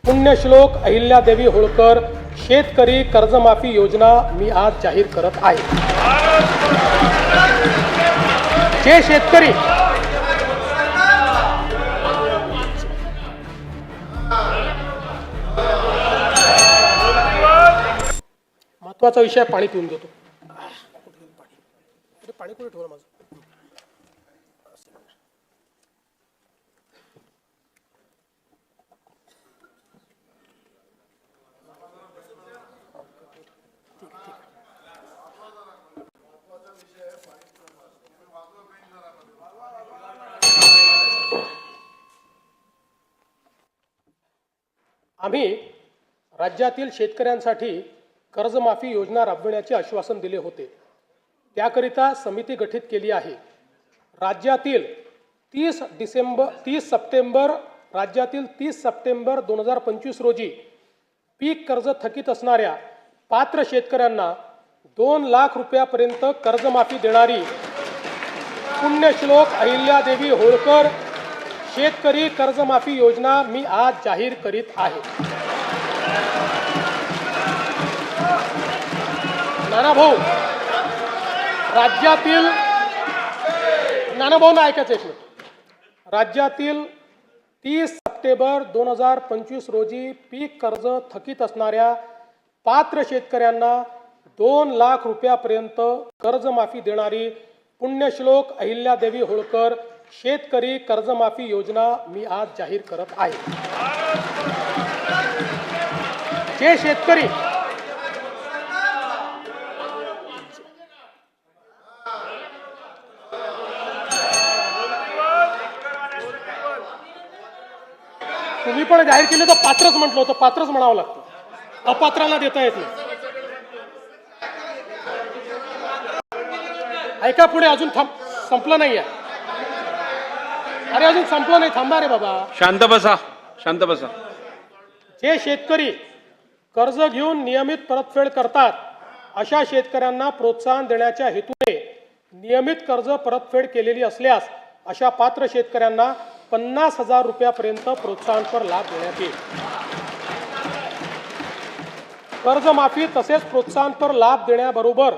पुण्यश्लोक अहिल्यादेवी होळकर शेतकरी कर्जमाफी योजना मी आज जाहीर करत आहे। जे शेतकरी महत्वाचा विषय पाणी पिऊन घेतो। पाणी कुठे ठेवलं माझं? आम्ही राज्यातील शेतकऱ्यांसाठी कर्जमाफी योजना राबविण्याचे आश्वासन दिले होते। त्याकरिता समिती गठीत केली आहे। राज्यातील 30 सप्टेंबर 2025 रोजी पीक कर्ज थकीत असणाऱ्या पात्र शेतकऱ्यांना 2 लाख रुपयापर्यंत कर्जमाफी देणारी पुण्यश्लोक अहिल्यादेवी होळकर शेतकरी कर्जमाफी योजना मी आज जाहीर करीत आहे। नानाभाऊ, राज्यातील नानाभाऊंना ऐकायचं एक मिनिट। राज्यातील 30 सप्टेंबर 2025 रोजी पीक कर्ज थकीत असणाऱ्या पात्र शेतकऱ्यांना 2 लाख रुपयापर्यंत कर्जमाफी देणारी पुण्यश्लोक अहिल्यादेवी होळकर शेतकरी कर्जमाफी योजना मी आज जाहीर करत आहे। जे शेतकरी तुम्ही पण जाहीर केले तर पात्रच म्हटलं होतं, पात्रच म्हणावं लागतं, अपात्रांना देता येत नाही। ऐका पुढे, अजून संपलं नाही आहे। अरे अजून संपलं नाही, थांबा रे बाबा, शांत बसा, शांत बसा। जे शेतकरी कर्ज घेऊन नियमित परतफेड करतात अशा शेतकऱ्यांना प्रोत्साहन देण्याच्या हेतूने नियमित कर्ज परतफेड केलेली असल्यास अशा पात्र शेतकऱ्यांना 50,000 रुपयापर्यंत प्रोत्साहनपर लाभ देण्यात येईल। कर्जमाफी तसेच प्रोत्साहनपर लाभ देण्याबरोबर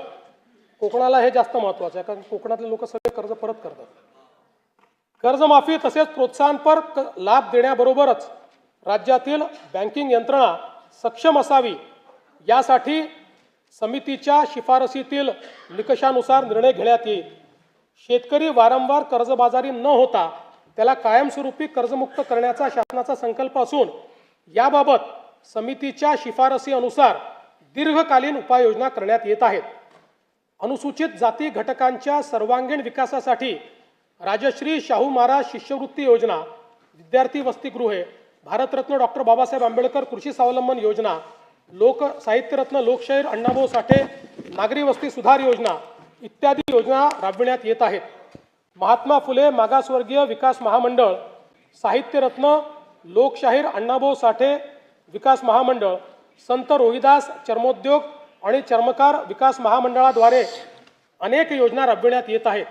कोकणाला हे जास्त महत्त्वाचं आहे, कारण कोकणातले लोक सगळे कर्ज परत करतात। कर्जमाफी तसेच प्रोत्साहनपर लाभ देण्याबरोबरच राज्यातील बँकिंग यंत्रणा सक्षम असावी यासाठी समितीच्या शिफारसीतील निकषानुसार निर्णय घेण्यात येईल। शेतकरी वारंवार कर्जबाजारी न होता त्याला कायमस्वरूपी कर्जमुक्त करण्याचा शासनाचा संकल्प असून याबाबत समितीच्या शिफारसी अनुसार दीर्घकालीन उपाययोजना करण्यात येत आहेत। अनुसूचित जाती घटकांच्या सर्वांगीण विकासासाठी राजश्री शाहू महाराज शिष्यवृत्ती योजना, विद्यार्थी वसतिगृहे, भारतरत्न डॉक्टर बाबासाहेब आंबेडकर कृषी स्वावलंबन योजना, लोक साहित्यरत्न लोकशाहीर अण्णाभाऊ साठे नागरी वस्ती सुधार योजना इत्यादी योजना राबविण्यात येत आहेत। महात्मा फुले मागासवर्गीय विकास महामंडळ, साहित्यरत्न लोकशाहीर अण्णाभाऊ साठे विकास महामंडळ, संत रोहिदास चर्मोद्योग आणि चर्मकार विकास महामंडळाद्वारे अनेक योजना राबविण्यात येत आहेत।